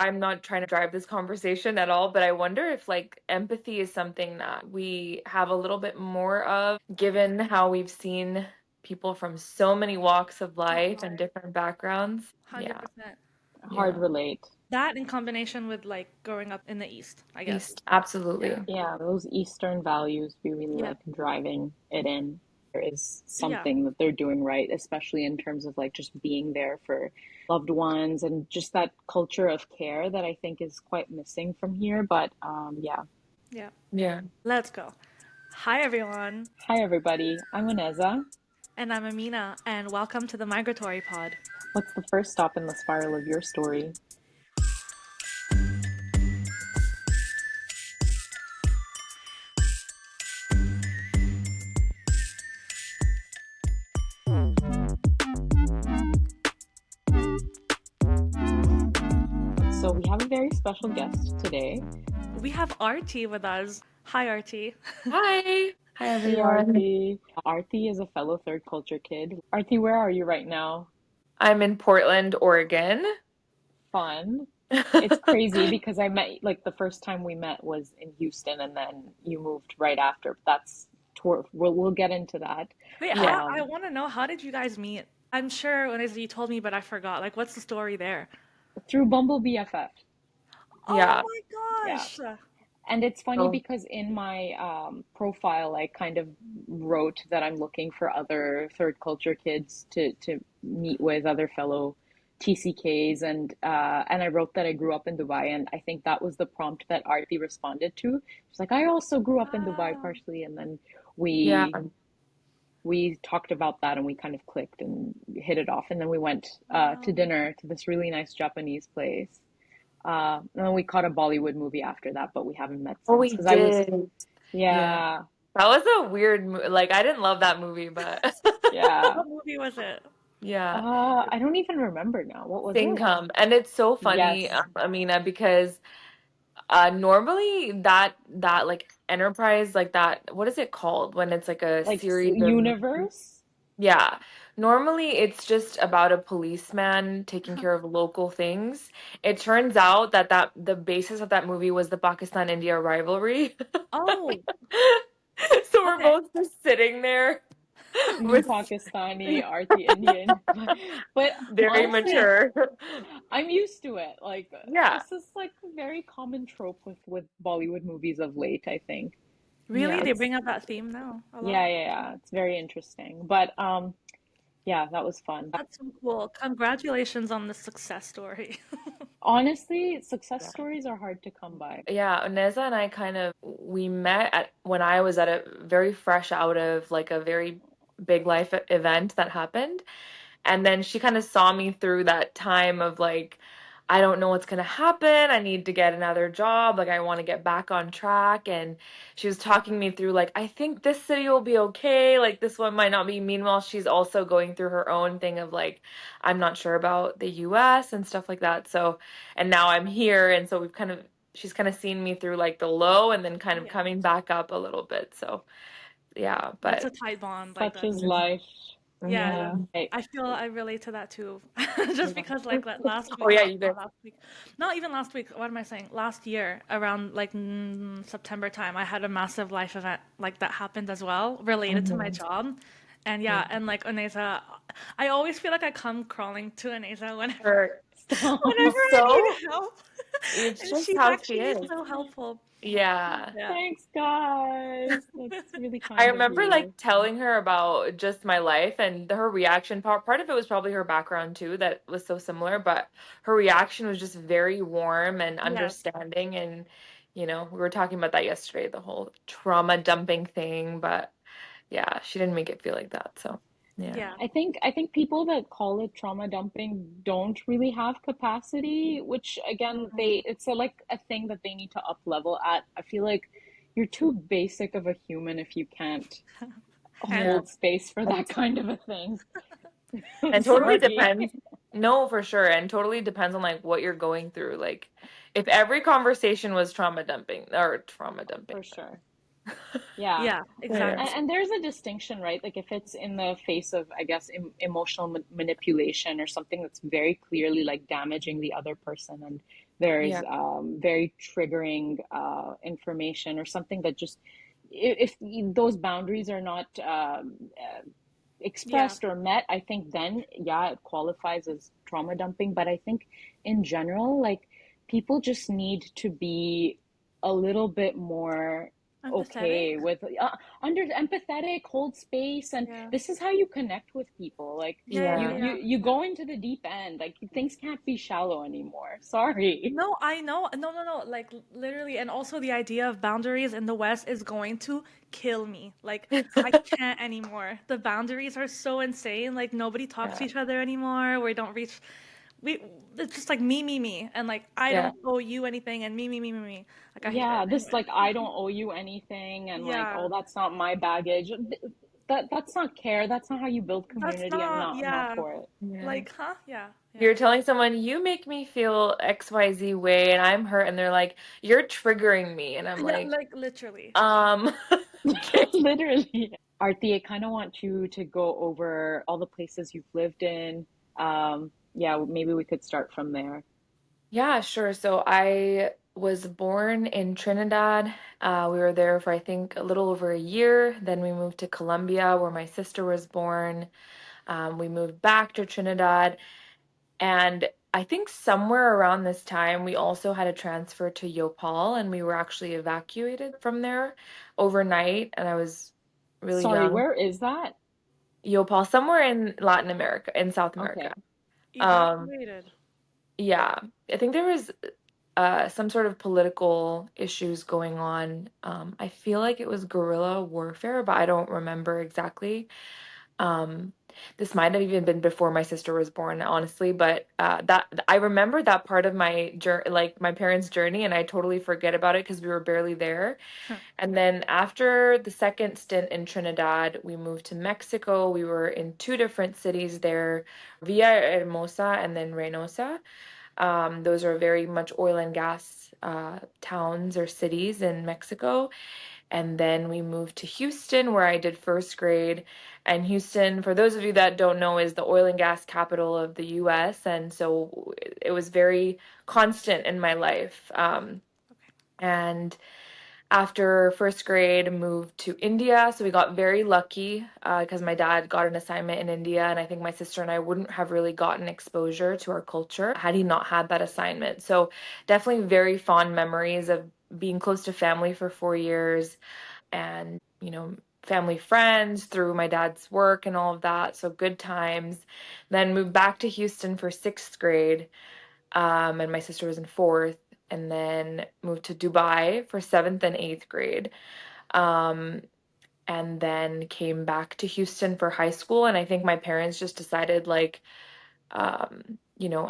I'm not trying to drive this conversation at all, but I wonder if like empathy is something that we have a little bit more of, given how we've seen people from so many walks of Oh life and God, different backgrounds. Yeah, 100%. Hard yeah. relate. That in combination with like growing up in the East, I guess. East, absolutely. Yeah. Yeah, those Eastern values, we really Yeah. like driving it in. There is Yeah. something that they're doing right, especially in terms of like just being there for loved ones and just that culture of care that I think is quite missing from here. But yeah. Yeah. Yeah. Let's go. Hi, everyone. Hi, everybody. I'm Ineza. And I'm Amina, and welcome to the Migratory Pod. What's the first stop in the spiral of your story? So we have a very special guest today. We have Aarti with us. Hi, Aarti. Hi. Hi, Hey, everyone. Aarti. Aarti is a fellow third culture kid. Aarti, where are you right now? I'm in Portland, Oregon. Fun. It's crazy because I met, like, the first time we met was in Houston, and then you moved right after. But that's tour. We'll get into that. Wait, Yeah. I want to know, how did you guys meet? I'm sure when you told me, but I forgot. Like, what's the story there? Through Bumble BFF. Oh Yeah. my Yeah. gosh. And it's funny So, because in my profile, I kind of wrote that I'm looking for other third culture kids to meet with, other fellow TCKs, and I wrote that I grew up in Dubai, and I think that was the prompt that Aarti responded to. She's like, I also grew up in Dubai Ah, partially, and then yeah. we talked about that and we kind of clicked and hit it off, and then we went to wow. dinner to this really nice Japanese place. And then we caught a Bollywood movie after that, but we haven't met Oh, since we because I was, did. Yeah. yeah, That was a weird like I didn't love that movie, but yeah. What movie was it? yeah. I don't even remember now. What was it? Singham. And it's so funny, Yes, Amina, because normally that like enterprise like that, what is it called when it's like a like series of Universe. yeah. Normally it's just about a policeman taking care of local things. It turns out that the basis of that movie was the Pakistan-India rivalry. Oh, So we're okay. both just sitting there Me with Pakistani, Aarti Indian. But very honestly, mature. I'm used to it. Like Yeah. this is like a very common trope with Bollywood movies of late, I think. Really? Yeah. They It's bring up that theme now a lot? yeah. It's very interesting. But yeah, that was fun. That's so cool. Congratulations on the success story. Honestly, success Yeah. stories are hard to come by. Yeah, Neza and I kind of we met at when I was at a very fresh out of like a very big life event that happened. And then she kind of saw me through that time of like, I don't know what's gonna happen. I need to get another job. Like I want to get back on track. And she was talking me through like, I think this city will be okay. Like this one might not be. Meanwhile, she's also going through her own thing of like, I'm not sure about the US and stuff like that. So, and now I'm here. And so she's kind of seen me through like the low and then kind of Yeah. coming back up a little bit. So yeah, That's a but tight bond. Like Such is that's life. yeah, yeah. Hey, I feel I relate to that too. Just Yeah. because like last Oh week, yeah, not you not did. last week, not even last week. What am I saying? Last year, around like September time, I had a massive life event like that happened as well, related to my Mhm. job. And Yeah. yeah, and like Anesa, I always feel like I come crawling to Anesa Her stop. whenever she's I so need help. it's And just she's how she actually is. so helpful. Yeah. Yeah. Thanks, guys. That's really I kind of remember like you. telling her about just my life and her reaction part of it was probably her background too that was so similar, but her reaction was just very warm and Yeah. understanding and we were talking about that yesterday, the whole trauma dumping thing, but yeah, she didn't make it feel like that. So, yeah. Yeah. I think people that call it trauma dumping don't really have capacity, which again, Mhm. it's like a thing that they need to up level at. I feel like you're too basic of a human if you can't Yeah. Handle. hold space for that kind of a thing. I'm And totally sorry. depends. No, for sure. And totally depends on like what you're going through. Like if every conversation was trauma dumping. For sure. Yeah. Yeah, Yeah. And exactly. there's a distinction, right? Like if it's in the face of, I guess, emotional manipulation or something that's very clearly like damaging the other person and there's Yeah. very triggering information or something that just, if those boundaries are not Yeah. expressed or met, I think then, yeah, it qualifies as trauma dumping. But I think in general, like, people just need to be a little bit more Empathetic. okay with under empathetic, hold space, and Yeah. this is how you connect with people. Like, Yeah, yeah, you Yeah. you yeah. you go into the deep end. Like, things can't be shallow anymore. Sorry. No, I know. No, no, no. Like literally, and also the idea of boundaries in the West is going to kill me. Like I can't anymore. The boundaries are so insane. Like nobody talks to Yeah. each other anymore. We don't reach. We. It's just like me, and like I Yeah. don't owe you anything, and me. Like I hate it. Yeah, this, Anyway. like, I don't owe you anything, and like, Yeah, oh, that's not my baggage. That's not care. That's not how you build that's community. not. I'm not Yeah, for it. Yeah. like huh? Yeah, yeah. You're telling someone you make me feel XYZ way and I'm hurt and they're like, you're triggering me. And I'm Yeah, like, like literally. um, okay. Literally. Arti, I kind of want you to go over all the places you've lived in. Yeah, maybe we could start from there. Yeah, sure. So I was born in Trinidad. We were there for I think a little over a year. Then we moved to Colombia where my sister was born. We moved back to Trinidad. And I think somewhere around this time, we also had a transfer to Yopal and we were actually evacuated from there overnight. And I was really Sorry, young. where is that? Yopal, somewhere in Latin America, in South America. Okay. Um, Evacuated. yeah, I think there was some sort of political issues going on. I feel like it was guerrilla warfare, but I don't remember exactly. Um, this might have even been before my sister was born, honestly, but that I remember that part of my journey, like my parents' journey, and I totally forget about it because we were barely there. And then after the second stint in Trinidad, we moved to Mexico. We were in two different cities there, Villahermosa and then Reynosa. Those are very much oil and gas towns or cities in Mexico. And then we moved to Houston, where I did first grade. And Houston, for those of you that don't know, is the oil and gas capital of the US. And so it was very constant in my life. Okay. And after first grade, moved to India. So we got very lucky because my dad got an assignment in India, and I think my sister and I wouldn't have really gotten exposure to our culture had he not had that assignment. So definitely very fond memories of being close to family for 4 years and, family friends through my dad's work and all of that. So good times. Then moved back to Houston for sixth grade, and my sister was in fourth, and then moved to Dubai for seventh and eighth grade. Um, and then came back to Houston for high school. And I think my parents just decided, like,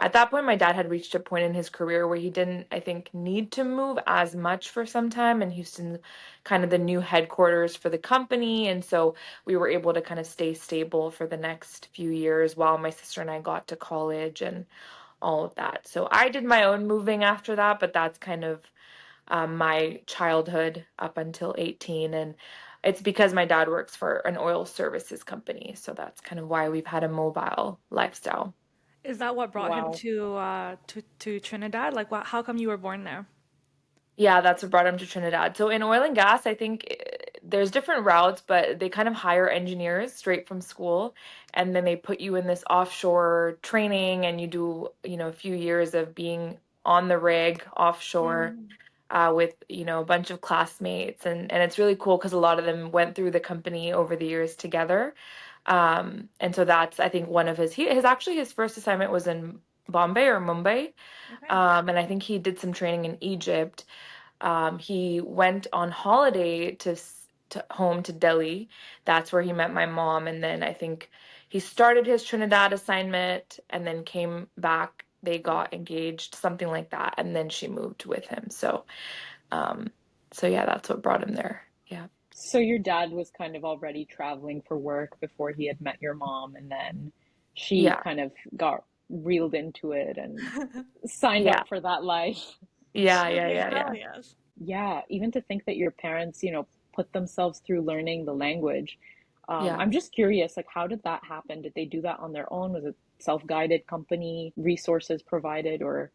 at that point, my dad had reached a point in his career where he didn't, I think, need to move as much for some time. And Houston's kind of the new headquarters for the company. And so we were able to kind of stay stable for the next few years while my sister and I got to college and all of that. So I did my own moving after that, but that's kind of my childhood up until 18. And it's because my dad works for an oil services company. So that's kind of why we've had a mobile lifestyle. Is that what brought him Wow. to Trinidad? Like, what? How come you were born there? Yeah, that's what brought him to Trinidad. So in oil and gas, I think there's different routes, but they kind of hire engineers straight from school, and then they put you in this offshore training, and you do, a few years of being on the rig offshore Mm, with, a bunch of classmates, and it's really cool because a lot of them went through the company over the years together. And so that's, I think, one of his first assignment was in Bombay or Mumbai. okay. And I think he did some training in Egypt. He went on holiday to home to Delhi. That's where he met my mom, and then I think he started his Trinidad assignment and then came back. They got engaged, something like that, and then she moved with him. Um, so yeah, that's what brought him there. Yeah, So your dad was kind of already traveling for work before he had met your mom, and then she yeah, kind of got reeled into it and signed yeah, up for that life. yeah, yeah, Okay, yeah, hell yeah, yes. Yeah, even to think that your parents, put themselves through learning the language. yeah. I'm just curious, like, how did that happen? Did they do that on their own? Was it self-guided company, resources provided, or?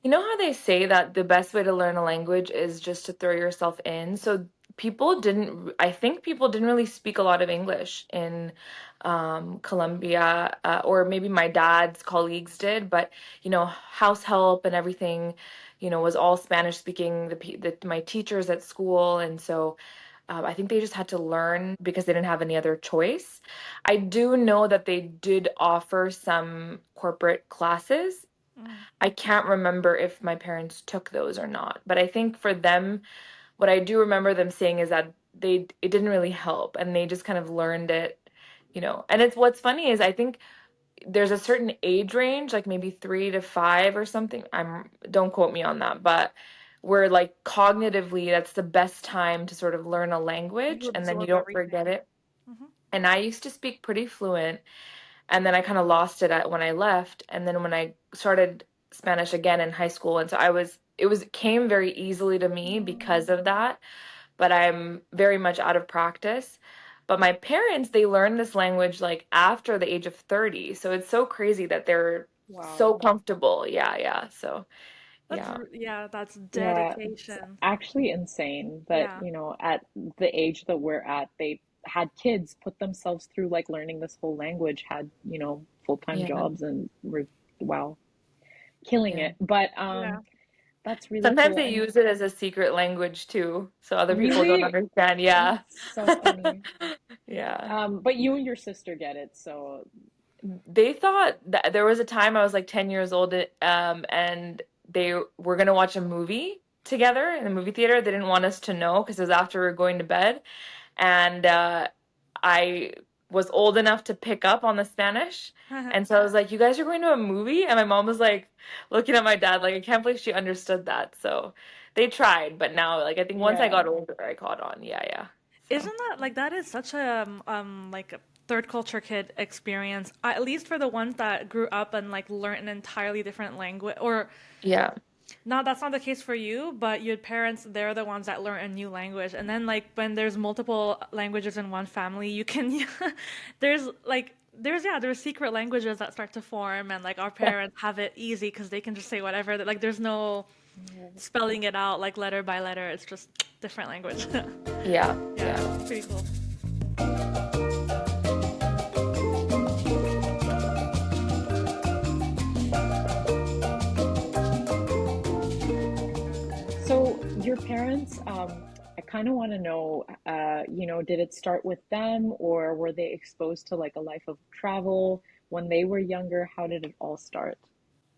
You know how they say that the best way to learn a language is just to throw yourself in? So I think people didn't really speak a lot of English in Colombia, or maybe my dad's colleagues did, but house help and everything, was all Spanish speaking, my teachers at school. And so I think they just had to learn because they didn't have any other choice. I do know that they did offer some corporate classes. Mm. I can't remember if my parents took those or not, but I think for them, what I do remember them saying is that it didn't really help and they just kind of learned it. And it's what's funny is I think there's a certain age range, like maybe 3 to 5 or something. Don't quote me on that, but where like cognitively that's the best time to sort of learn a You language and then you absorb don't forget everything. it. Hmm. And I used to speak pretty fluent, and then I kind of lost it when I left, and then when I started Spanish again in high school, and so it came very easily to me because of that, but I'm very much out of practice. But my parents, they learned this language like after the age of 30, so it's so crazy that they're so Wow. comfortable. Yeah, yeah. So yeah, Yeah, that's Yeah, it's dedication. actually insane that, Yeah. at the age that we're at, they had kids put themselves through like learning this whole language, had, full-time yeah, jobs and were, wow, killing yeah. it. But Yeah. that's really Sometimes cool. they And use it as a secret language too, so other people don't really, understand. that's Yeah. so funny. Yeah. But you and your sister get it, so They thought that there was a time I was like 10 years old, and they were going to watch a movie together in the movie theater. They didn't want us to know because it was after we were going to bed. And I was old enough to pick up on the Spanish. And so I was like, "You guys are going to a movie?" And my mom was like looking at my dad like, I can't believe she understood that. So they tried, but now like I think once I yeah. got older, I caught on. Yeah, yeah. So Isn't that like that is such a like a third culture kid experience, at least for the ones that grew up and like learned an entirely different language, or yeah, no, that's not the case for you, but your parents, they're the ones that learn a new language. And then like when there's multiple languages in one family, you can there's like there's secret languages that start to form, and like our parents have it easy because they can just say whatever. Like there's no spelling it out like letter by letter. It's just different language. yeah, Yeah, yeah. pretty cool. So your parents, I kind of want to know, did it start with them or were they exposed to like a life of travel when they were younger? How did it all start?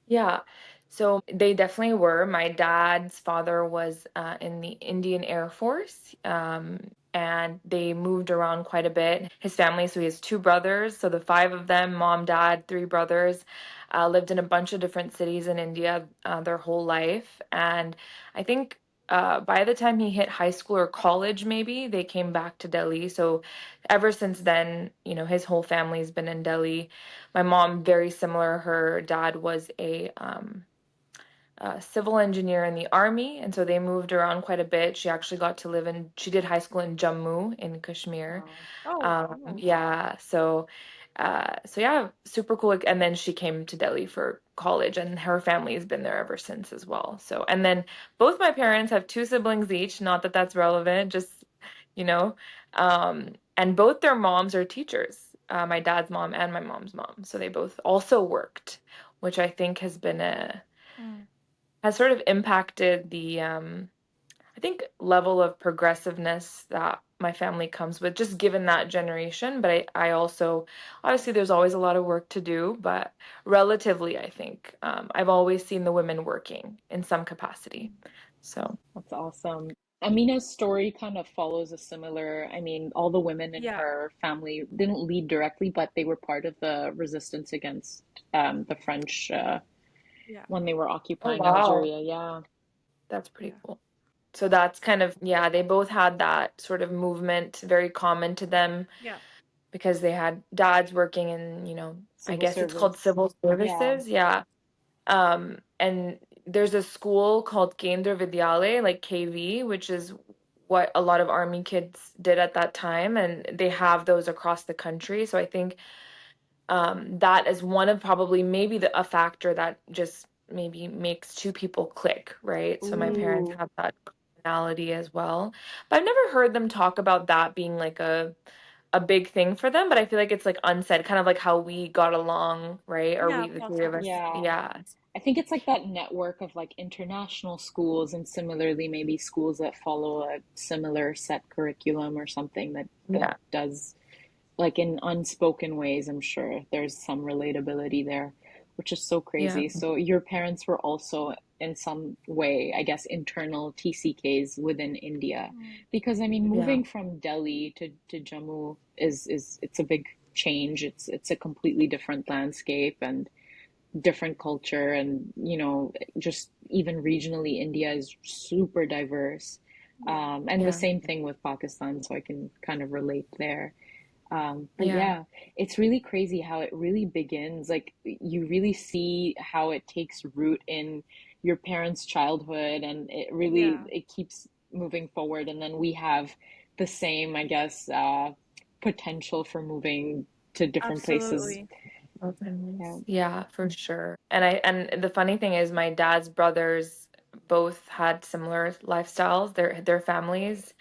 Yeah. So they definitely were. My dad's father was in the Indian Air Force, and they moved around quite a bit. His family, so he has two brothers. So the five of them, mom, dad, three brothers, lived in a bunch of different cities in India their whole life. And I think by the time he hit high school or college, maybe, they came back to Delhi. So ever since then, his whole family's been in Delhi. My mom, very similar. Her dad was a civil engineer in the army, and so they moved around quite a bit. She did high school in Jammu in Kashmir. Wow. Oh, Yeah, so yeah, super cool. And then she came to Delhi for college, and her family has been there ever since as well. So, and then both my parents have two siblings each. Not that that's relevant, just you know, and both their moms are teachers. My dad's mom and my mom's mom, so they both also worked, which I think mm, has sort of impacted the I think level of progressiveness that my family comes with, just given that generation. But I also, obviously, there's always a lot of work to do, but relatively, I think I've always seen the women working in some capacity. So, That's awesome. Amina's story kind of follows a similar, I mean, all the women in yeah, her family didn't lead directly, but they were part of the resistance against the French yeah, when they were oh, occupying wow, Algeria. Yeah. that's pretty yeah, cool. So that's kind of, yeah, they both had that sort of movement very common to them yeah. because they had dads working in, I Civil guess it's called service. civil Yeah. services. Yeah. And there's a school called Kendra Vidyalaya, like KV, which is what a lot of army kids did at that time, and they have those across the country. So I think that is one of probably maybe a factor that just maybe makes two people click, right? So my parents Ooh. have that commonality as well. But I've never heard them talk about that being like a big thing for them, but I feel like it's like unsaid, kind of like how we got along, right? Or Yeah, we, the three of possibly. us, Yeah. yeah, I think it's like that network of like international schools and similarly maybe schools that follow a similar set curriculum or something that yeah, does like in unspoken ways, I'm sure there's some relatability there, which is so yeah, crazy. So your parents were also in some way, I guess, internal TCKs within India. Mm. Because I mean, yeah, moving from Delhi to Jammu is it's a big change. It's a completely different landscape and different culture and just even regionally India is super diverse. Yeah. And the yeah, same thing with Pakistan, so I can kind of relate there. But yeah, yeah, it's really crazy how it really begins. Like you really see how it takes root in your parents' childhood, and it really Yeah. it keeps moving forward. And then we have the same, I guess, potential for moving to different places. Absolutely. openness. Yeah. Yeah, for sure. And the funny thing is my dad's brothers both had similar lifestyles, their families.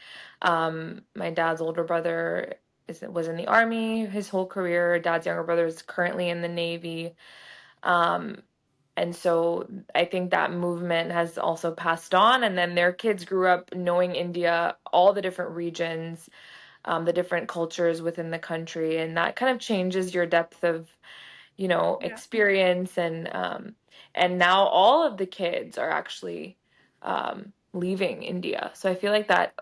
My dad's older brother was in the army his whole career. Dad's younger brother is currently in the Navy. Um, and so I think that movement has also passed on, and then their kids grew up knowing India, all the different regions, the different cultures within the country, and that kind of changes your depth of Yeah. experience, and now all of the kids are actually leaving India. So I feel like that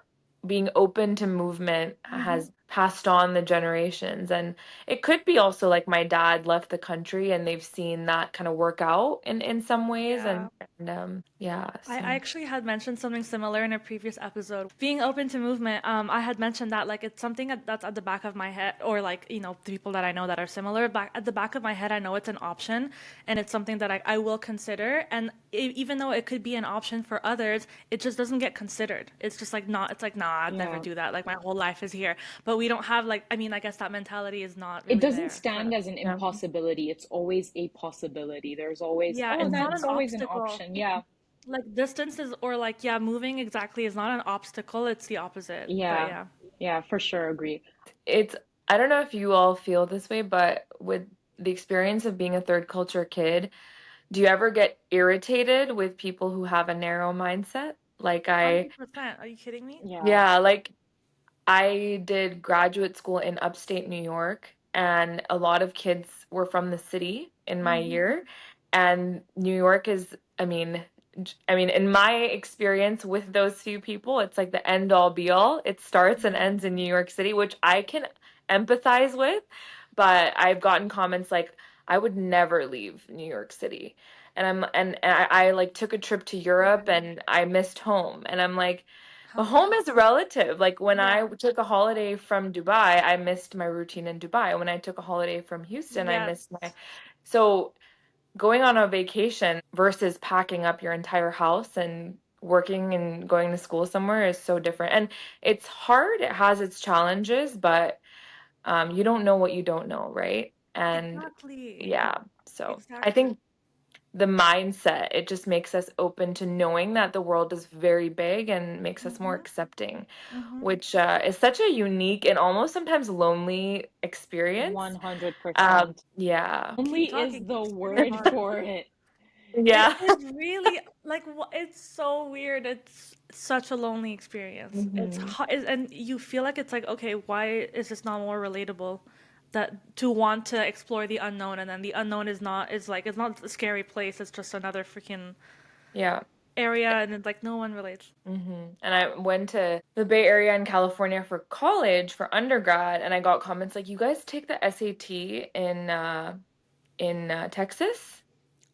being open to movement Mm-hmm. has passed on the generations, and it could be also like my dad left the country and they've seen that kind of work out in some ways, Yeah. and yeah, I so actually had mentioned something similar in a previous episode. Being open to movement, I had mentioned that like it's something that's at the back of my head, or like, the people that I know that are similar, back at the back of my head, I know it's an option and it's something that I will consider. And even though it could be an option for others, it just doesn't get considered. It's just like not, it's like, nah, I'd never Yeah. do that. Like my whole life is here. But we don't have like, I mean, I guess that mentality is not It really doesn't there for stand them. as an yeah, impossibility. It's always a possibility. There's always, Yeah, oh, it's not mhm, that's an always an obstacle. option. Yeah. Like distances or like, yeah, moving exactly is not an obstacle, it's the opposite. But Yeah. yeah. Yeah, for sure. Agree. it's I don't know if you all feel this way, but with the experience of being a third culture kid, do you ever get irritated with people wwho have a narrow mindset? Like I, 100%. Are you kidding me? Yeah. yeah, like I did graduate school in upstate New York, and a lot of kids were from the city in my Hmm. year. And New York is, I mean, in my experience with those few people, it's like the end all be all. It starts and Yeah. ends in New York City, which I can empathize with, but I've gotten comments like, I would never leave New York City. And I like took a trip to Europe Right. and I missed home. And I'm like, but Huh. home is relative. Like when Yeah. I took a holiday from Dubai, I missed my routine in Dubai. When I took a holiday from Houston, I missed my. Yes. So going on a vacation versus packing up your entire house and working and going to school somewhere is so different. And it's hard. It has its challenges, but you don't know what you don't know, right? And Exactly. yeah, so I Exactly. think the mindset, it just makes us open to knowing that the world is very big and makes us more Mm-hmm. accepting, Mm-hmm. which is such a unique and almost sometimes lonely experience. 100%. Yeah. Keep Lonely is talking. the It's really word hard. for it. It Yeah. is really like it's so weird. It's such a lonely experience. It's Hmm. hard, and you feel like it's like, okay, why is this not more relatable? That to want to explore the unknown, and then the unknown is like it's not a scary place. It's just another freaking Yeah. area, and it's like no one relates. And I went to the Bay Area in California for college for undergrad, and I got comments like, "You guys take the SAT in Texas?"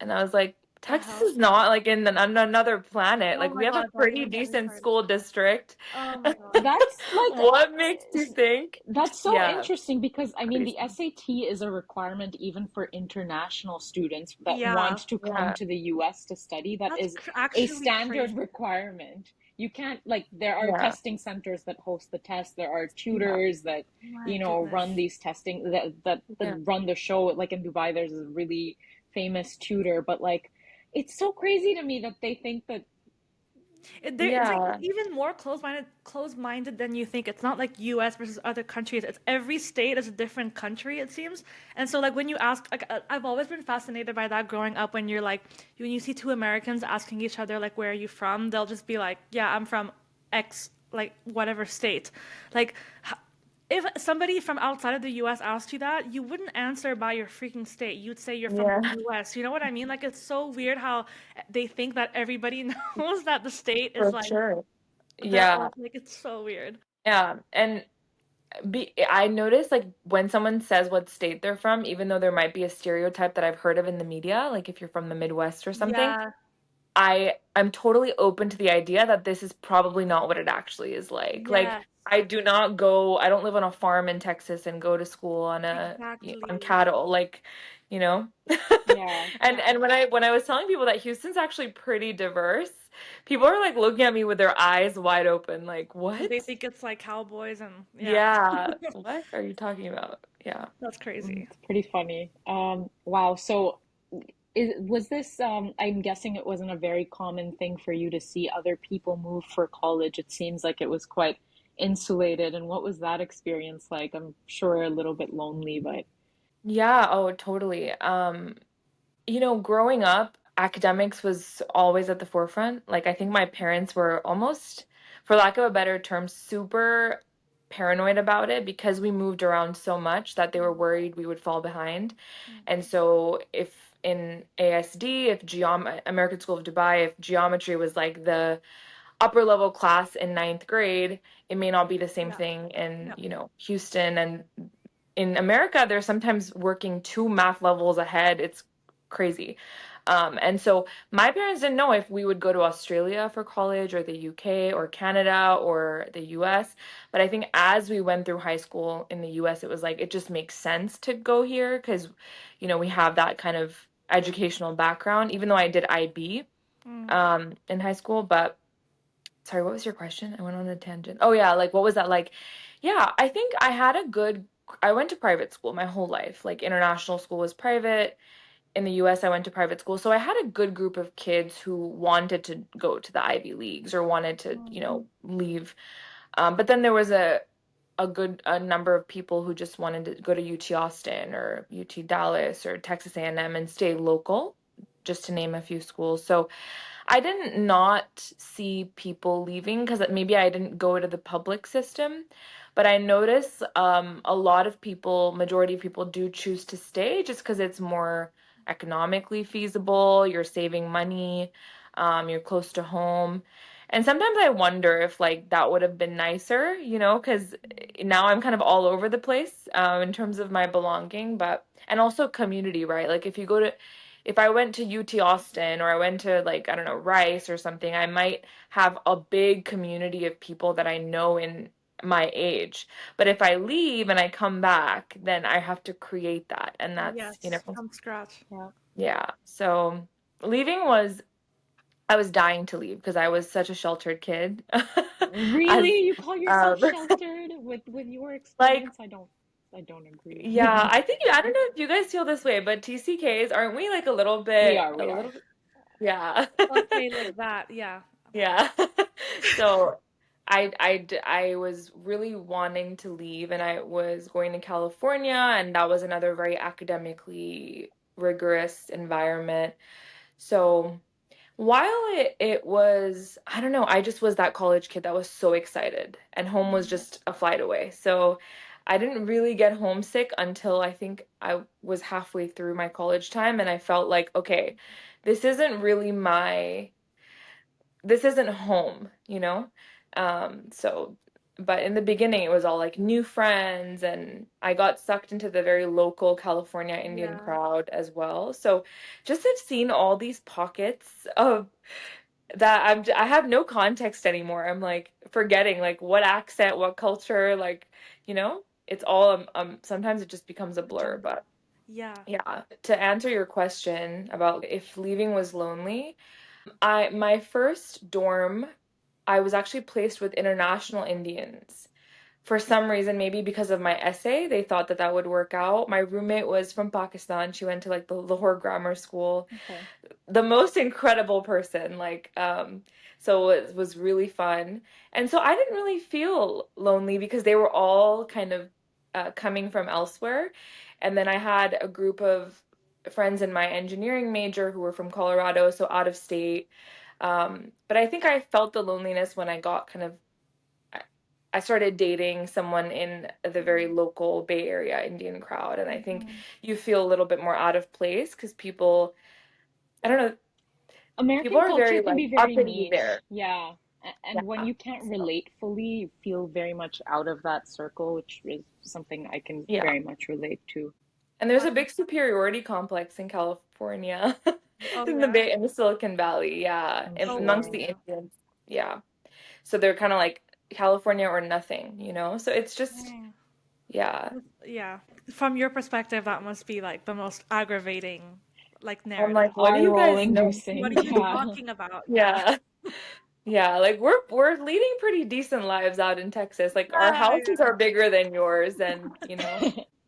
And I was like, The "Texas hell? is not like in on another planet. Oh Like we my have a God, that's pretty even really decent hard. school district." Oh my God. That's like What makes you think? that's so Yeah, interesting because I mean the crazy. SAT is a requirement even for international students that want Yeah, to come Yeah, to the US to study. That that's is a actually standard crazy. requirement. You can't like there are yeah, testing centers that host the test. There are yeah, tutors that, My run goodness. these testing that yeah, run the show. Like in Dubai, there's a really famous tutor, but like it's so crazy to me that they think that. It's like Yeah. even more closed-minded than you think. It's not like US versus other countries. It's every state is a different country, it seems. And so like when you ask, like I've always been fascinated by that growing up when you're like, when you see two Americans asking each other like, where are you from? They'll just be like, yeah, I'm from X, like whatever state. Like if somebody from outside of the US asked you that, you wouldn't answer by your freaking state. You'd say you're from the Yeah, US. You know what I mean? Like it's so weird how they think that everybody knows that the state is for like sure. their Yeah. own. Like it's so weird. Yeah. And I notice like when someone says what state they're from, even though there might be a stereotype that I've heard of in the media, like if you're from the Midwest or something, Yeah. I'm totally open to the idea that this is probably not what it actually is like. Like Yes. I don't live on a farm in Texas and go to school on Exactly. cattle, like, you know. Yeah. And when I was telling people that Houston's actually pretty diverse, people are like looking at me with their eyes wide open, like, Because they what? think it's like cowboys and yeah. Yeah, what are you talking about? Yeah. That's crazy. It's pretty funny. Wow. So, was this, I'm guessing it wasn't a very common thing for you to see other people move for college. It seems like it was quite insulated. And what was that experience like? I'm sure a little bit lonely, but Yeah, oh, totally. Growing up, academics was always at the forefront. Like, I think my parents were almost, for lack of a better term, super paranoid about it because we moved around so much that they were worried we would fall behind. And so, if in ASD, if American School of Dubai, if geometry was like the upper level class in ninth grade, it may not be the same Yeah. thing in, Yeah. Houston. And in America, they're sometimes working two math levels ahead. It's crazy. And so my parents didn't know if we would go to Australia for college or the UK or Canada or the US. But I think as we went through high school in the US, it was like it just makes sense to go here because, we have that kind of educational background, even though I did IB Mm. in high school. But sorry, what was your question? I went on a tangent. Oh yeah, like what was that like? Yeah, I think I went to private school my whole life. Like international school was private. In the US, I went to private school. So I had a good group of kids who wanted to go to the Ivy Leagues or wanted to, Mm. leave. But then there was a number of people who just wanted to go to UT Austin or UT Dallas or Texas A&M and M and stay local, just to name a few schools. So I didn't not see people leaving because maybe I didn't go to the public system, but I notice a lot of people, majority of people do choose to stay just because it's more economically feasible. You're saving money, you're close to home. And sometimes I wonder if like that would have been nicer, because now I'm kind of all over the place in terms of my belonging, but and also community, right? Like if I went to UT Austin or I went to like, I don't know, Rice or something, I might have a big community of people that I know in my age. But if I leave and I come back, then I have to create that. And that's, Yes. From scratch. yeah. yeah. So leaving I was dying to leave because I was such a sheltered kid. As, Really? You call yourself um, sheltered with your like, experience? I don't agree. yeah, I don't know if you guys feel this way, but TCKs, aren't we like We are, a we are. little bit, yeah. Okay, like that. Yeah. Yeah. So I was really wanting to leave and I was going to California and that was another very academically rigorous environment. So while it was, I don't know, I just was that college kid that was so excited and home was Mm. just a flight away. So I didn't really get homesick until I think I was halfway through my college time and I felt like, okay, this isn't really this isn't home, so but in the beginning it was all like new friends and I got sucked into the very local California Indian Yeah. crowd as well. So just have seen all these pockets of that I have no context anymore. I'm like forgetting like what accent, what culture, like, it's all sometimes it just becomes a blur, Blend. but Yeah. yeah, to answer your question about if leaving was lonely, my first dorm, I was actually placed with international Indians. for some reason, maybe because of my essay, they thought that that would work out. My roommate was from Pakistan. She went to like the Lahore Grammar School. Okay. The most incredible person, so it was really fun. And so I didn't really feel lonely because they were all kind of coming from elsewhere. And then I had a group of friends in my engineering major who were from Colorado, so out of state. But I think I felt the loneliness when I got I I started dating someone in the very local Bay Area Indian crowd. And I think Mhm. you feel a little bit more out of place because people, I don't know, people American are culture very can like be very uppity niche. there. Yeah. And when Yeah. you can't So, relate fully, you feel very much out of that circle, which is something I can yeah. very much relate to. And there's a big superiority complex in California, Oh in the yeah. Bay, in the Silicon Valley. Yeah. I'm And Oh amongst wow, sure. the yeah. Indians. Yeah. So they're kind of like California or nothing, you know? So it's just, Dang. yeah. Yeah. From your perspective, that must be like the most aggravating like I'm narrative. like, what do Eye you guys roll know? What inducing. are you Yeah. talking about? Yeah. Yeah. Yeah, like we're leading pretty decent lives out in Texas. Like our Ah, houses yeah. are bigger than yours and, you know.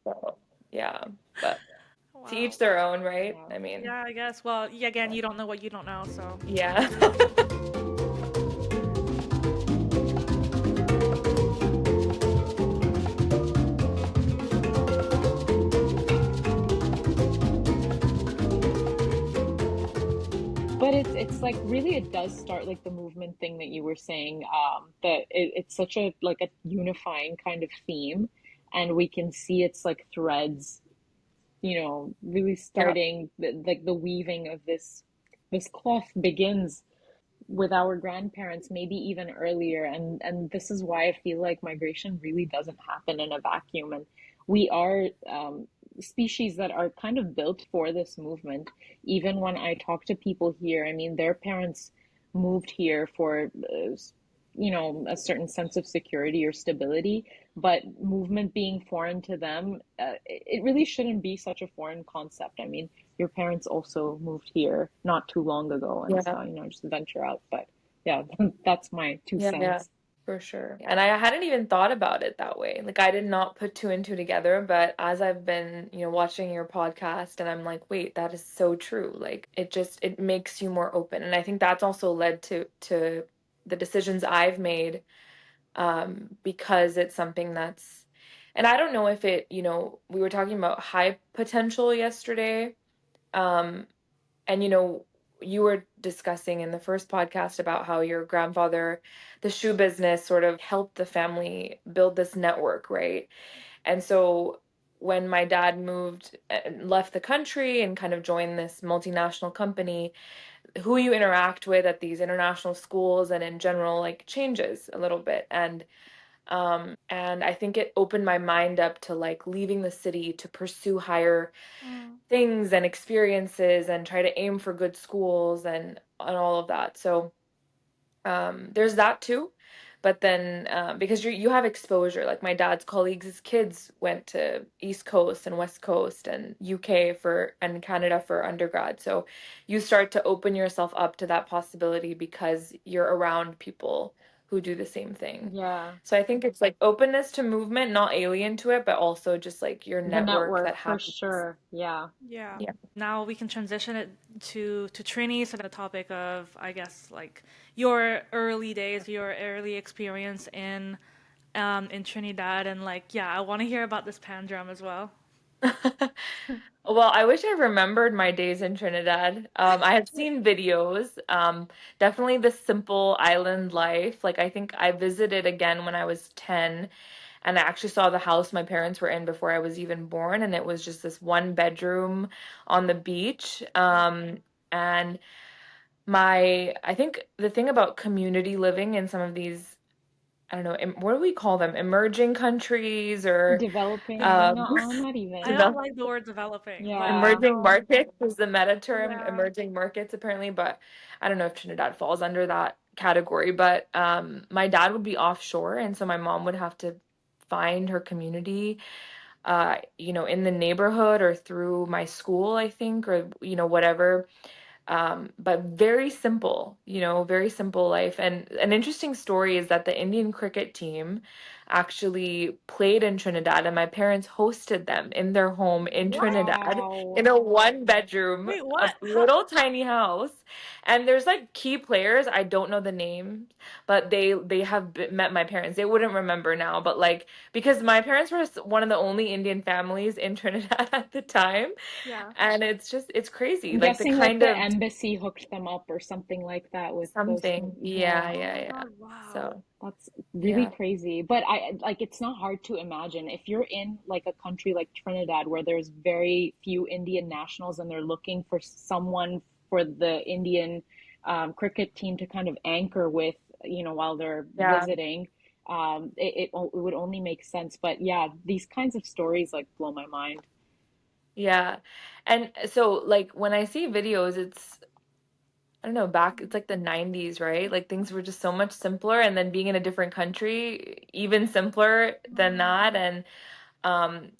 So, yeah. But to each Wow. their own, right? Yeah. I mean, Yeah, I guess. Well, yeah, again, you don't know what you don't know, so. yeah. But it's like really it does start like the movement thing that you were saying, that it's such a like a unifying kind of theme, and we can see it's like threads, really Yeah. starting like the weaving of this cloth begins with our grandparents, maybe even earlier. And this is why I feel like migration really doesn't happen in a vacuum. And we are species that are kind of built for this movement. Even when I talk to people here, I mean, their parents moved here for, a certain sense of security or stability, but movement being foreign to them, it really shouldn't be such a foreign concept. I mean, your parents also moved here not too long ago and Yeah. saw, just venture out. But yeah, that's my two Yeah, yeah, cents. for sure. And I hadn't even thought about it that way. Like I did not put two and two together, but as I've been, watching your podcast and I'm like, wait, that is so true. Like it makes you more open. And I think that's also led to the decisions I've made because it's something that's, and I don't know if we were talking about high potential yesterday. Um and you were discussing in the first podcast about how your grandfather, the shoe business, sort of helped the family build this network, right? And so when my dad moved and left the country and kind of joined this multinational company, who you interact with at these international schools and in general like changes a little bit. And I think it opened my mind up to like leaving the city to pursue higher Mm, things and experiences and try to aim for good schools and all of that. So there's that too. But then because you have exposure, like my dad's colleagues, his kids went to East Coast and West Coast and UK for and Canada for undergrad. So you start to open yourself up to that possibility because you're around people who do the same thing. Yeah, So I think it's like openness to movement, not alien to it, but also just like your the network network that for happens. sure. Yeah. yeah. Yeah. Now we can transition it to Trini, so the topic of, I guess, like your early days, your early experience in Trinidad, and like, yeah, I want to hear about this pan drum as well. Well, I wish I remembered my days in Trinidad. I have seen videos. Definitely the simple island life. Like I think I visited again when I was 10, and I actually saw the house my parents were in before I was even born, and it was just this one bedroom on the beach. And I think the thing about community living in some of these, I don't know, what do we call them? Emerging countries or Developing, um, no, not even. I don't like the word developing, but I Yeah. emerging know. markets is the meta term, Yeah. emerging markets apparently, but I don't know if Trinidad falls under that category. But my dad would be offshore, and so my mom would have to find her community, in the neighborhood or through my school, I think, or whatever. But very simple, very simple life. And an interesting story is that the Indian cricket team actually played in Trinidad, and my parents hosted them in their home in Trinidad in Wow. a one bedroom, Wait, a what? How? little tiny house. And there's like key players. I don't know the names, but they have met my parents. They wouldn't remember now, but like because my parents were one of the only Indian families in Trinidad at the time, Yeah. and it's crazy. I'm Like the guessing like kind the of embassy hooked them up or something like that with those. something. Yeah. Yeah, Oh yeah, my yeah. God, wow. So, That's really yeah. crazy. But I like it's not hard to imagine if you're in like a country like Trinidad where there's very few Indian nationals and they're looking for someone for the Indian cricket team to kind of anchor with, while they're Yeah. visiting. It would only make sense. But yeah, these kinds of stories like blow my mind. Yeah. And so like when I see videos, it's I don't know, back it's like the 90s, right? Like things were just so much simpler and then being in a different country, even simpler than that and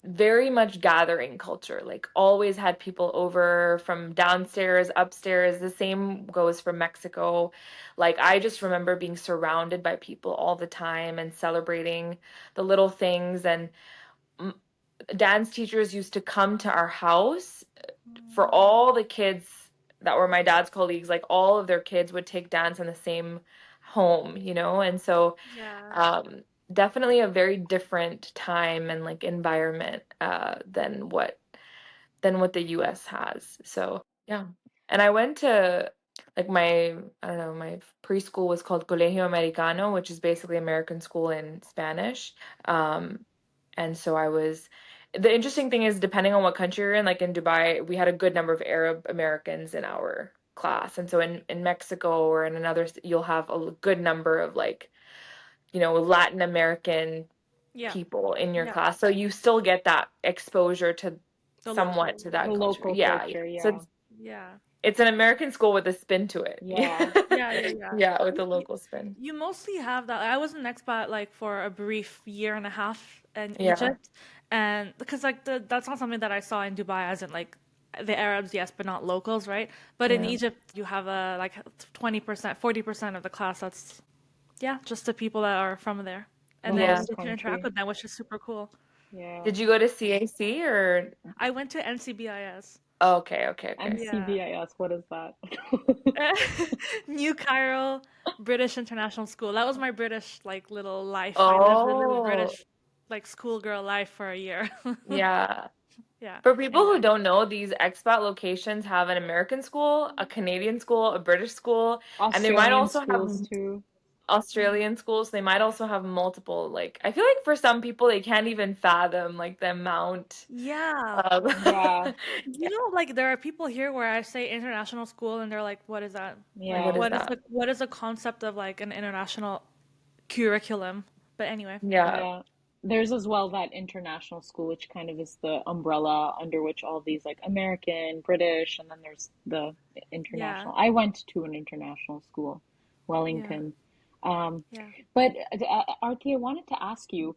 very much gathering culture. Like always had people over from downstairs, upstairs. The same goes for Mexico. Like I just remember being surrounded by people all the time and celebrating the little things and mm, dance teachers used to come to our house for all the kids that were my dad's colleagues, like all of their kids would take dance in the same home, and so Yeah. um, definitely a very different time and like environment than what the US has. So yeah. And I went to like I don't know, my preschool was called Colegio Americano, which is basically American school in Spanish. Um, and so the interesting thing is, depending on what country you're in, like in Dubai, we had a good number of Arab Americans in our class. And so in Mexico or in another, you'll have a good number of like, Latin American Yeah. people in your Yeah. class. So you still get that exposure to The somewhat local. to The that culture. local Yeah, yeah. culture, So yeah. Yeah. it's an American school with a spin to it. Yeah. Yeah, yeah, yeah. Yeah, with You, a you, local spin. you mostly have that. I was an expat like for a brief year and a half in Yeah. Egypt, and because like that's not something that I saw in Dubai, as in like the Arabs, yes, but not locals, right? But in Yeah. Egypt, you have a like 20%, 40% of the class that's yeah, just the people that are from there, The and then Yeah. you host get to interact country. with them, which is super cool. Yeah. Did you go to CAC or I went to NCBIS. oh, okay, okay, okay. Yeah. NCBIS, what is that? New Cairo British International School. That was my British like little life. I lived a little Oh, British like schoolgirl life for a year. yeah. Yeah. For people who Anyway. don't know, these expat locations have an American school, a Canadian school, a British school, and they might Australian also have schools too. Australian schools. They might also have multiple, like, I feel like for some people they can't even fathom like the amount Yeah. of Yeah, You know, like there are people here where I say international school and they're like, what is that? like Like what yeah, is what is that? the concept of like an international curriculum? But anyway. Yeah. yeah. There's as well that international school, which kind of is the umbrella under which all these like American, British, and then there's the Yeah. international. I went to an international school, Yeah. Wellington. Um, Yeah. but Aarti, I wanted to ask you,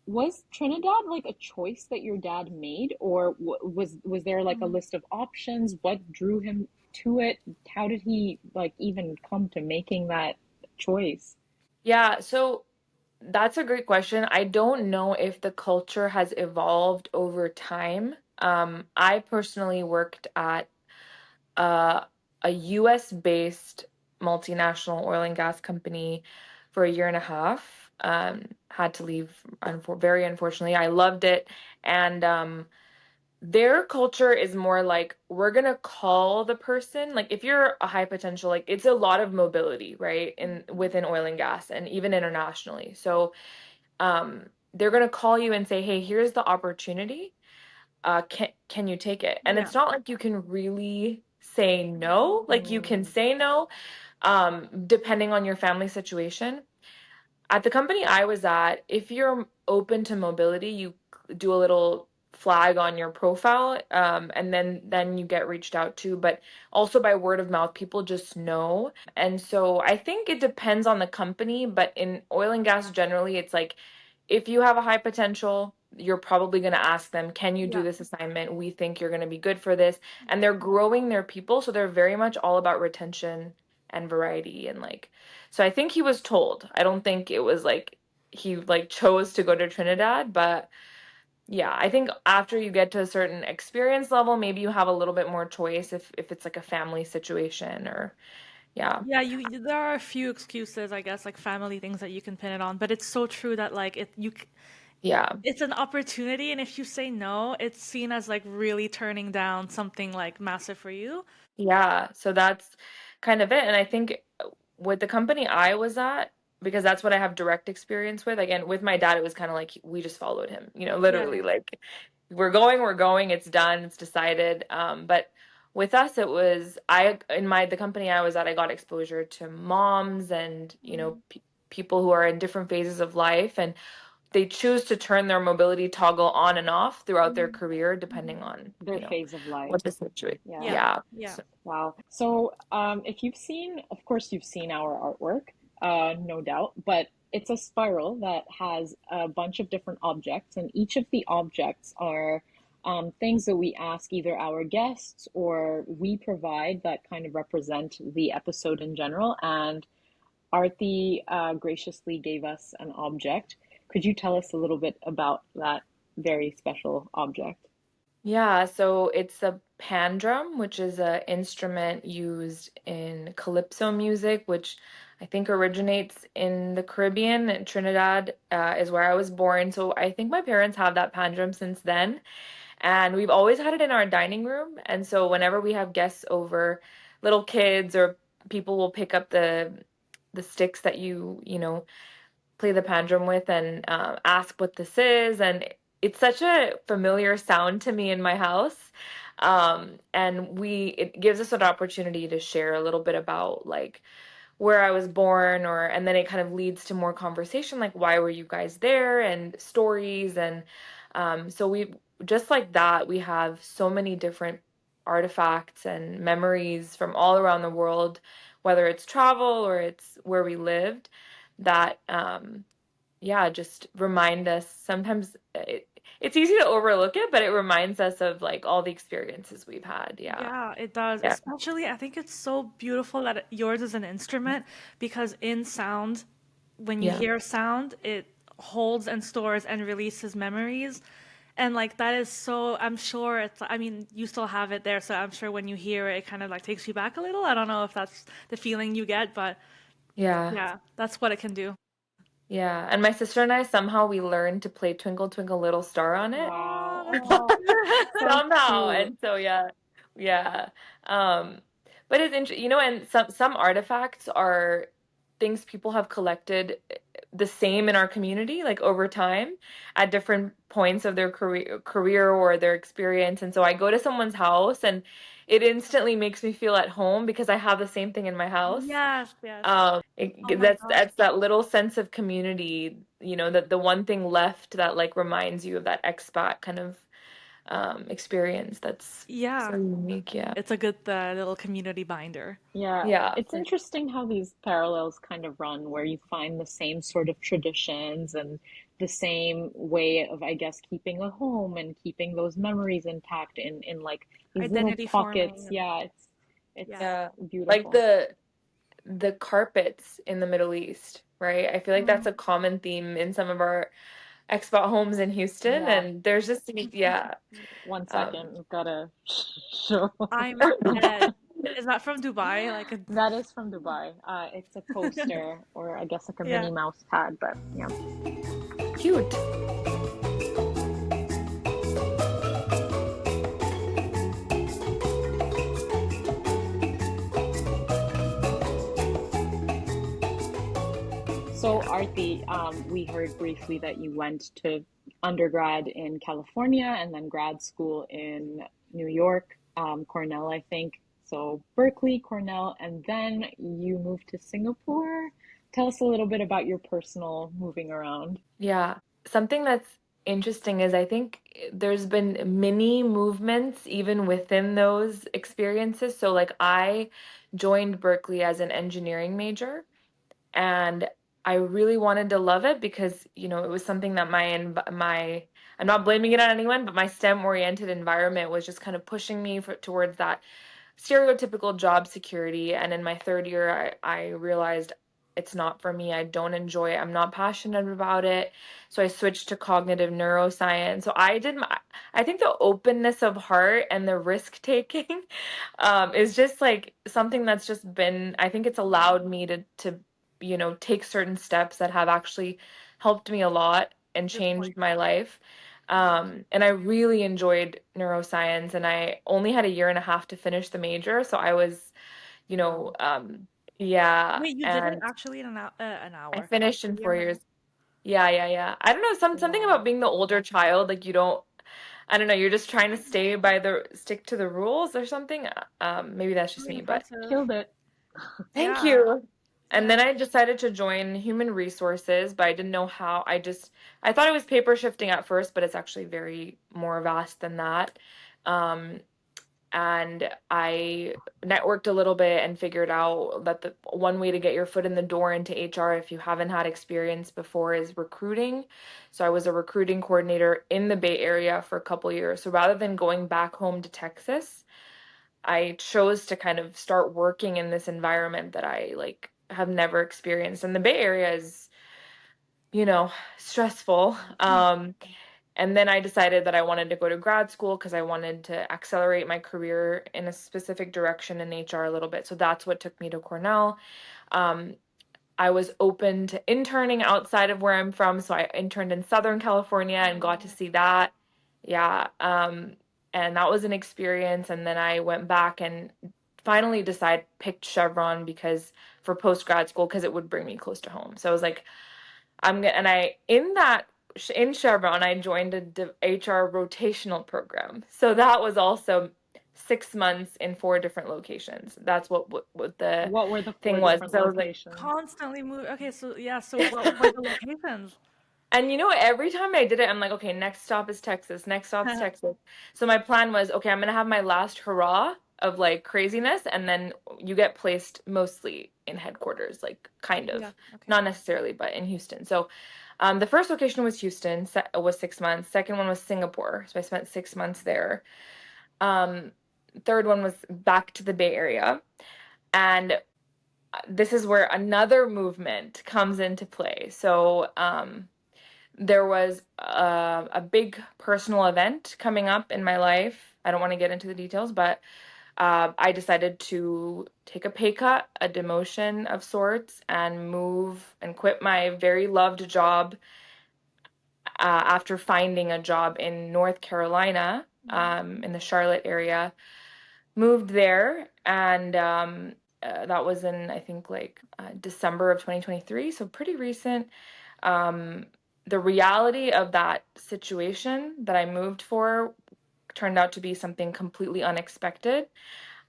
was Trinidad like a choice that your dad made, or was there like a Mm. list of options? What drew him to it? How did he like even come to making that choice? Yeah, so that's a great question. I don't know if the culture has evolved over time. I personally worked at uh, a US based multinational oil and gas company for a year and a half. Had to leave very unfortunately. I loved it. And their culture is more like we're gonna call the person, like if you're a high potential, like it's a lot of mobility, right? In within oil and gas and even internationally. So they're gonna call you and say, hey, here's the opportunity, can you take it? And Yeah. it's not like you can really say no. Like you can Mm, say no, depending on your family situation. At the company I was at, if you're open to mobility, you do a little flag on your profile, and then you get reached out to, but also by word of mouth, people just know. And so I think it depends on the company, but in oil and gas generally, it's like if you have a high potential, you're probably going to ask them, can you do Yeah. this assignment? We think you're going to be good for this. And they're growing their people, so they're very much all about retention and variety and like so I think he was told. I don't think it was like he like chose to go to Trinidad. But yeah, I think after you get to a certain experience level, maybe you have a little bit more choice if it's like a family situation or yeah. Yeah, there are a few excuses, I guess, like family things that you can pin it on, but it's so true that like Yeah. it's an opportunity, and if you say no, it's seen as like really turning down something like massive for you. Yeah, so that's kind of it. And I think with the company I was at, because that's what I have direct experience with, again, with my dad, it was kind of like we just followed him, Yeah, literally yeah. like we're going, it's done, it's decided. But with us, it was in the company I was at, I got exposure to moms and, Mm, people who are in different phases of life, and they choose to turn their mobility toggle on and off throughout their mm, career, depending mhm. on, Their phase of life. what the situation. Yeah. Yeah, Yeah. yeah. So, Wow. So, if you've seen, of course, you've seen our artwork, no doubt, but it's a spiral that has a bunch of different objects, and each of the objects are things that we ask either our guests or we provide that kind of represent the episode in general. And Aarti graciously gave us an object. Could you tell us a little bit about that very special object? yeah, so it's a pan drum, which is an instrument used in calypso music, which I think originates in the Caribbean, and Trinidad is where I was born. So I think my parents have that pan drum since then, and we've always had it in our dining room. And so whenever we have guests over, little kids or people will pick up the sticks that you play the pandrum with and ask what this is. And it's such a familiar sound to me in my house. And it gives us an opportunity to share a little bit about like where I was born, and then it kind of leads to more conversation, like why were you guys there, and stories. And so we just like that, we have so many different artifacts and memories from all around the world, whether it's travel or it's where we lived, that yeah, just remind us. Sometimes it's easy to overlook it, but it reminds us of like all the experiences we've had. Yeah. Yeah, it does. Yeah. Especially, I think it's so beautiful that yours is an instrument because in sound, when you Yeah. hear sound, it holds and stores and releases memories. And like that is so, I'm sure I mean, you still have it there, so I'm sure when you hear it, it kind of like takes you back a little. I don't know if that's the feeling you get, but Yeah. yeah, that's what it can do. Yeah. And my sister and I somehow we learned to play Twinkle Twinkle Little Star on it. Wow. Oh, that's Oh, so Somehow. cute. And so yeah. Yeah. Um but it's interesting, and some artifacts are things people have collected the same in our community, like over time at different points of their career or their experience. And so I go to someone's house and it instantly makes me feel at home because I have the same thing in my house. yes, yes. Oh my gosh. That's that little sense of community, that the one thing left that like reminds you of that expat kind of experience that's so Yeah, unique. Yeah. it's a good little community binder. Yeah, Yeah. it's interesting how these parallels kind of run, where you find the same sort of traditions and the same way of, I guess, keeping a home and keeping those memories intact in like these little Identity pockets. forming and Yeah, it's yeah. Yeah. Like beautiful. the carpets in the Middle East, right? I feel like that's Mm. a common theme in some of our expat homes in Houston, Yeah. and there's just yeah. One Um second, I've gotta show. I'm dead. Is that from Dubai? Like a That is from Dubai. It's a coaster, or I guess like a yeah. mini mouse pad, but yeah. Cute. So, Aarti, we heard briefly that you went to undergrad in California and then grad school in New York, Cornell, I think. So, Berkeley, Cornell, and then you moved to Singapore. Tell us a little bit about your personal moving around. Yeah. Something that's interesting is I think there's been mini movements even within those experiences. So like I joined Berkeley as an engineering major, and I really wanted to love it because, it was something that my I'm not blaming it on anyone, but my STEM oriented environment was just kind of pushing me towards that stereotypical job security. And in my third year, I realized it's not for me. I don't enjoy it. I'm not passionate about it. So I switched to cognitive neuroscience. So I think the openness of heart and the risk taking is just like something that's just been, I think it's allowed me to, take certain steps that have actually helped me a lot and Good point. changed my life. And I really enjoyed neuroscience, and I only had a year and a half to finish the major. So I was, you know, Wow. yeah, Wait, you did it and actually in an I hour, finished a in year four and a years. half? Yeah, yeah, yeah. I don't know, something about Wow. being the older child, like you don't, I don't know, you're just trying to stick to the rules or something. Maybe that's just Really me, but impressive. Killed it. thank Yeah, you. And then yeah. I decided to join human resources, but I didn't know how. I thought it was paper shifting at first, but it's actually very more vast than that. Um, and I networked a little bit and figured out that the one way to get your foot in the door into HR if you haven't had experience before is recruiting. So I was a recruiting coordinator in the Bay Area for a couple years. So rather than going back home to Texas, I chose to kind of start working in this environment that I like have never experienced. And the Bay Area is, you know, stressful. And then I decided that I wanted to go to grad school because I wanted to accelerate my career in a specific direction in HR a little bit. So that's what took me to Cornell. Um, I was open to interning outside of where I'm from. So I interned in Southern California and got to Oh, see that. Yeah. And that was an experience. And then I went back and finally picked Chevron because for post grad school, because it would bring me close to home. So I was like, and in Chevron, I joined a HR rotational program. So that was also 6 months in four different locations. That's what the What were the thing four was. different So I was like, locations? constantly move. Okay, so yeah, so what were the locations? and every time I did it, I'm like, okay, next stop is Texas. Next stop's Texas. So my plan was, okay, I'm gonna have my last hurrah of like craziness, and then you get placed mostly in headquarters, like kind Yeah, of, okay. not necessarily, but in Houston. So the first location was Houston, was 6 months. Second one was Singapore, so I spent 6 months there. Um, third one was back to the Bay Area, and this is where another movement comes into play. So there was a big personal event coming up in my life. I don't want to get into the details, but I decided to take a pay cut, a demotion of sorts, and move and quit my very loved job after finding a job in North Carolina, in the Charlotte area. Moved there, and that was in, I think, like December of 2023, so pretty recent. Um, the reality of that situation that I moved for turned out to be something completely unexpected.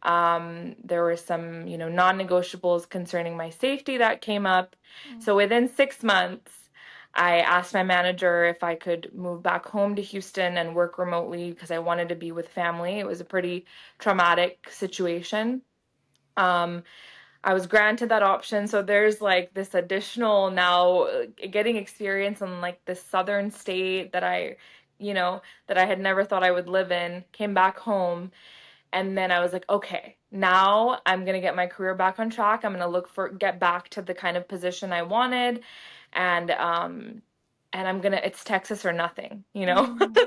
There were some, non-negotiables concerning my safety that came up. Mm. So within 6 months, I asked my manager if I could move back home to Houston and work remotely because I wanted to be with family. It was a pretty traumatic situation. Um, I was granted that option. So there's like this additional now getting experience in like this southern state that I had never thought I would live in, came back home. And then I was like, okay, now I'm gonna get my career back on track. I'm gonna get back to the kind of position I wanted, and it's Texas or nothing. Mm.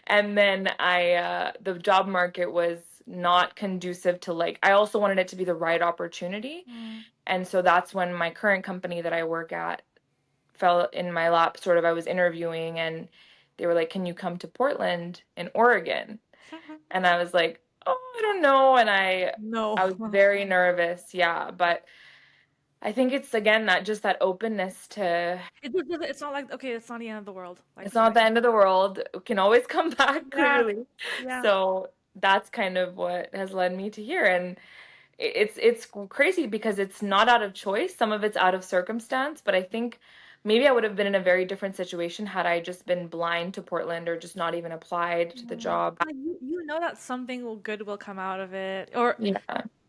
And then the job market was not conducive to like, I also wanted it to be the right opportunity, Mm. and so that's when my current company that I work at fell in my lap. Sort of, I was interviewing, and they were like, "Can you come to Portland in Oregon?" And I was like, "Oh, I don't know." And No. I was very nervous. Yeah, but I think it's again that openness to, It's not like, okay, it's not the end of the world. Like it's not the fine. end of the world. We can always come back, Yeah, clearly. yeah. So that's kind of what has led me to here. And it's crazy because it's not out of choice. Some of it's out of circumstance, but I think maybe I would have been in a very different situation had I just been blind to Portland or just not even applied to the Mm. job. Like you know that good will come out of it, or Yeah.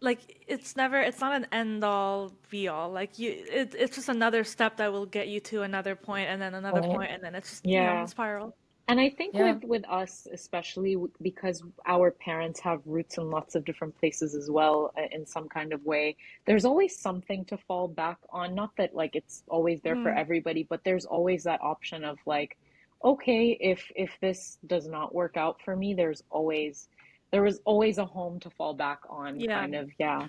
like it's not an end all be all. Like it's just another step that will get you to another point and then another Right. point and then it's just Yeah. spiral. And I think Yeah. with us, especially because our parents have roots in lots of different places as well, in some kind of way, there's always something to fall back on. Not that like it's always there for Mm, everybody, but there's always that option of like, okay, if this does not work out for me, there was always a home to fall back on, yeah. kind of. Yeah,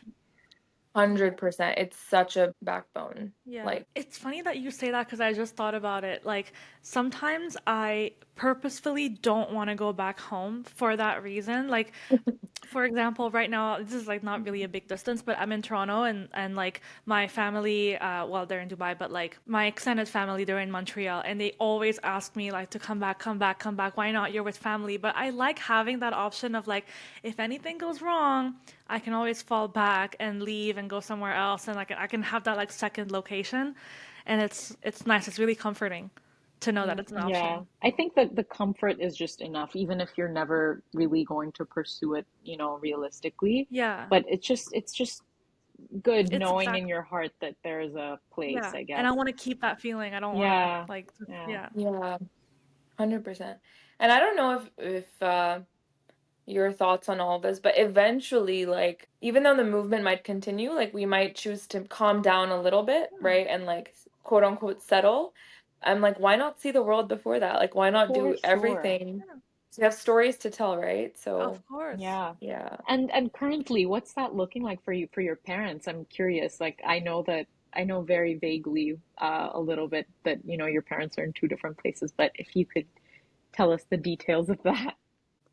100%. It's such a backbone. Yeah. Like, It's funny that you say that because I just thought about it. Like, sometimes I purposefully don't want to go back home for that reason. Like, for example, right now, this is like not really a big distance, but I'm in Toronto and like my family, well, they're in Dubai, but like my extended family, they're in Montreal, and they always ask me like to come back, come back, come back. Why not? You're with family. But I like having that option of like, if anything goes wrong, I can always fall back and leave and go somewhere else, and like I can have that like second location, and it's nice. It's really comforting to know that yeah. it's an yeah. option. I think that the comfort is just enough, even if you're never really going to pursue it, realistically. Yeah, But it's just good it's knowing in exactly. your heart that there's a place, Yeah, I and I guess. want to keep that feeling. I don't want to Yeah, like, yeah, yeah. Yeah. 100%. And I don't know if your thoughts on all this, but eventually, like, even though the movement might continue, like, we might choose to calm down a little bit, Hmm. right? And, like, quote unquote, settle. I'm like, why not see the world before that? Like, why not for do sure. everything? Yeah, So you have stories to tell, right? of So, course. Yeah. yeah. And currently, what's that looking like for you, for your parents? I'm curious. Like, I know very vaguely, a little bit that, your parents are in two different places, but if you could tell us the details of that.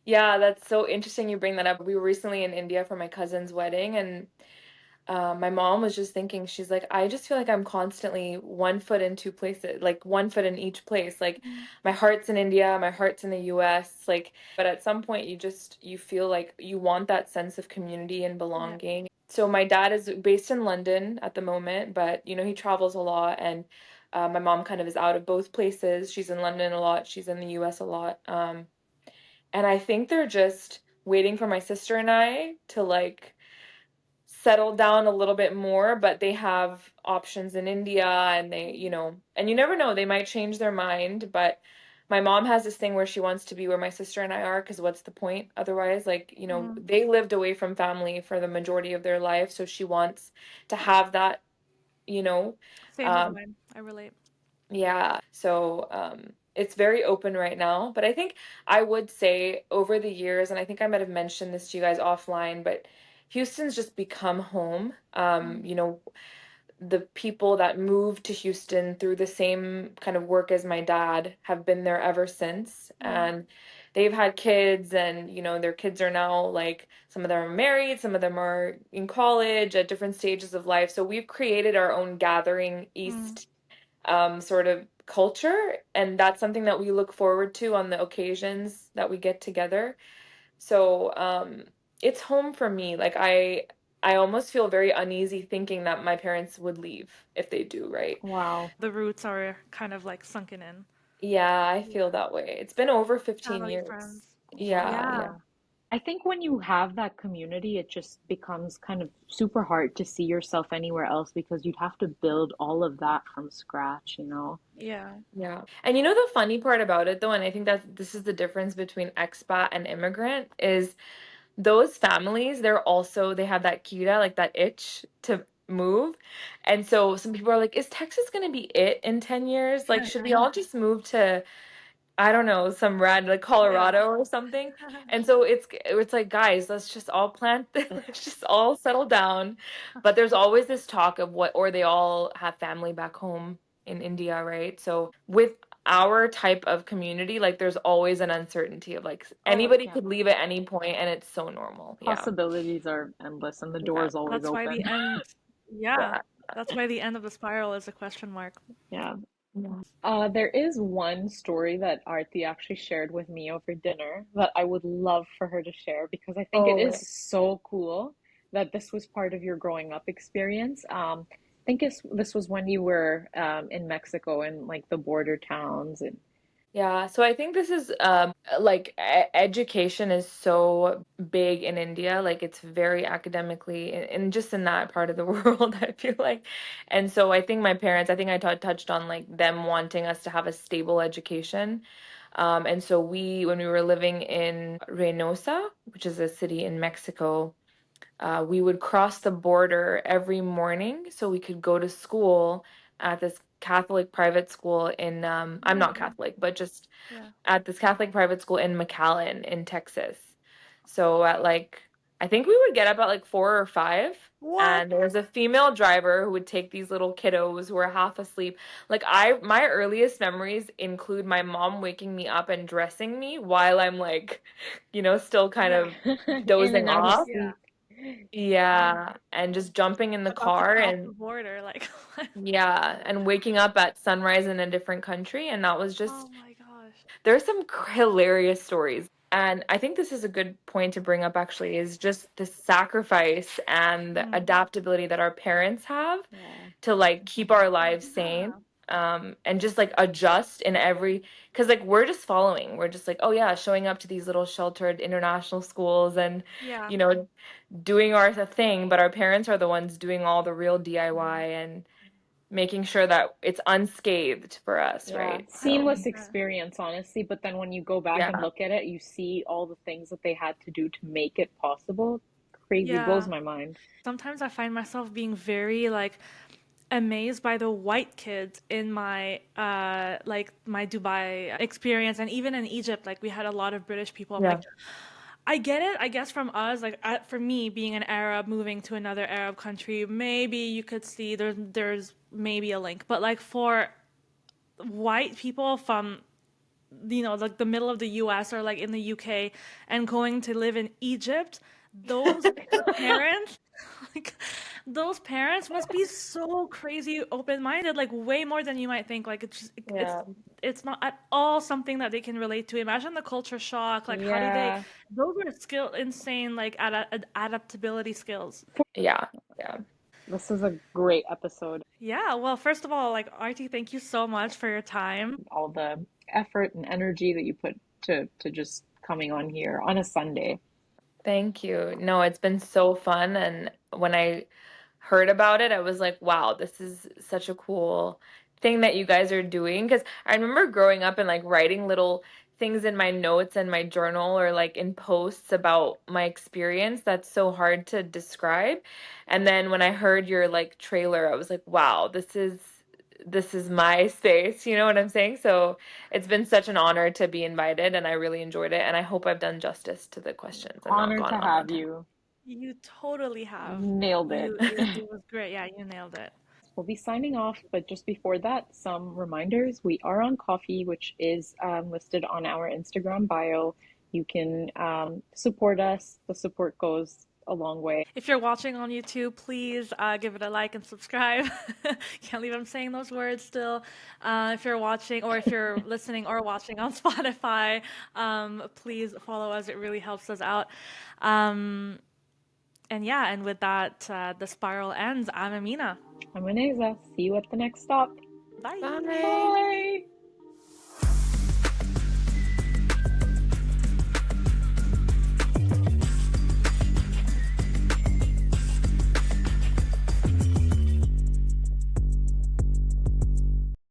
Yeah, that's so interesting you bring that up. We were recently in India for my cousin's wedding, and my mom was just thinking, she's like, I just feel like I'm constantly one foot in two places, like one foot in each place. Like Mm, my heart's in India, my heart's in the US, like, but at some point you feel like you want that sense of community and yeah. belonging. So my dad is based in London at the moment, but he travels a lot, and my mom kind of is out of both places. She's in London a lot, she's in the US a lot. And I think they're just waiting for my sister and I to like settle down a little bit more, but they have options in India, and and you never know, they might change their mind, but my mom has this thing where she wants to be where my sister and I are, because what's the point otherwise? Like, Mm, they lived away from family for the majority of their life, so she wants to have that, you know. same with Um, mine. I relate. yeah, so it's very open right now, but I think I would say over the years, and I think I might have mentioned this to you guys offline, but Houston's just become home. Mm, The people that moved to Houston through the same kind of work as my dad have been there ever since, mm, and they've had kids, and their kids are now like some of them are married, some of them are in college at different stages of life. So we've created our own gathering mm. East sort of culture. And that's something that we look forward to on the occasions that we get together. So it's home for me. Like I almost feel very uneasy thinking that my parents would leave if they do, right? Wow. The roots are kind of like sunken in. Yeah, I feel Yeah. that way. It's been over 15 Family, years. friends. Yeah, yeah. Yeah. Yeah. I think when you have that community, it just becomes kind of super hard to see yourself anywhere else because you'd have to build all of that from scratch, you know? Yeah. Yeah. And the funny part about it though, and I think that this is the difference between expat and immigrant, is those families, they have that kira, like that itch to move. And so some people are like, is Texas going to be it in 10 years? Like, should we all just move to, I don't know, some rad like Yeah. Colorado or something? And so it's like, guys, let's just all plant, let's just all settle down. But there's always this talk of or they all have family back home in India, right? So with our type of community, like there's always an uncertainty of like Oh, anybody yeah. could leave at any point, and it's so normal. Yeah. Possibilities are endless and the door Yeah. is always That's why open. the end, yeah. Yeah. That's why the end of the spiral is a question mark. Yeah. Yeah. There is one story that Aarti actually shared with me over dinner that I would love for her to share because I think it Oh, is so cool that this was part of your growing up experience. I think this was when you were, in Mexico in like the border towns and yeah. So I think this is like education is so big in India. Like it's very academically and just in that part of the world, I feel like. And so I think my parents, I think I touched on like them wanting us to have a stable education. And so when we were living in Reynosa, which is a city in Mexico, we would cross the border every morning so we could go to school at this Catholic private school in, I'm not Oh, Catholic, but just yeah. at this Catholic private school in McAllen in Texas. So at like, I think we would get up at like 4 or 5, What? and there was a female driver who would take these little kiddos who were half asleep. Like my earliest memories include my mom waking me up and dressing me while I'm like, still kind Yeah. of In dozing and out of off. Yeah. sleep. Oh my Yeah, and God. just jumping in the About to car cross the and border, like what? yeah, and waking up at sunrise in a different country, and that was Oh just my gosh. there's some hilarious stories. And I think this is a good point to bring up actually is just the sacrifice and the Mm. adaptability that our parents have Yeah. to like keep our lives sane. Yeah. And just like adjust in because like we're just following. We're just like, oh yeah, showing up to these little sheltered international schools and, Yeah. you know, doing our thing, but our parents are the ones doing all the real DIY and making sure that it's unscathed for us, Yeah, right? So, 100%. seamless experience, honestly. But then when you go back and yeah. look at it, you see all the things that they had to do to make it possible. Crazy, blows Yeah. my mind. Sometimes I find myself being very like amazed by the white kids in my like my Dubai experience and even in Egypt like we had a lot of British people. I'm Yeah. like I get it, I guess from us like for me being an Arab moving to another Arab country, maybe you could see there's maybe a link, but like for white people from like the middle of the US or like in the UK and going to live in Egypt, those parents, like those parents must be so crazy open-minded, like way more than you might think. Like Yeah. it's not at all something that they can relate to. Imagine the culture shock. Like how do they? Yeah. Those are insane like adaptability skills. Yeah. Yeah. This is a great episode. Yeah, well, first of all, like Artie, thank you so much for your time. All the effort and energy that you put to just coming on here on a Sunday. Thank you. No, it's been so fun. And when I heard about it, I was like, wow, this is such a cool thing that you guys are doing. Because I remember growing up and like writing little things in my notes and my journal or like in posts about my experience that's so hard to describe. And then when I heard your like trailer, I was like, wow, this is my space, you know what I'm saying? So it's been such an honor to be invited and I really enjoyed it and I hope I've done justice to the questions and not Honored gone to on one have time. you. You totally have. Nailed it. You it was great. Yeah, you nailed it. We'll be signing off, but just before that, some reminders. We are on Coffee, which is listed on our Instagram bio. You can support us. The support goes a long way. If you're watching on YouTube, please give it a like and subscribe. Can't believe I'm saying those words still. If you're watching or if you're listening or watching on Spotify, please follow us. It really helps us out. Um, and yeah, and with that, the spiral ends. I'm Amina. I'm Aneza. See you at the next stop. Bye. Bye. Bye.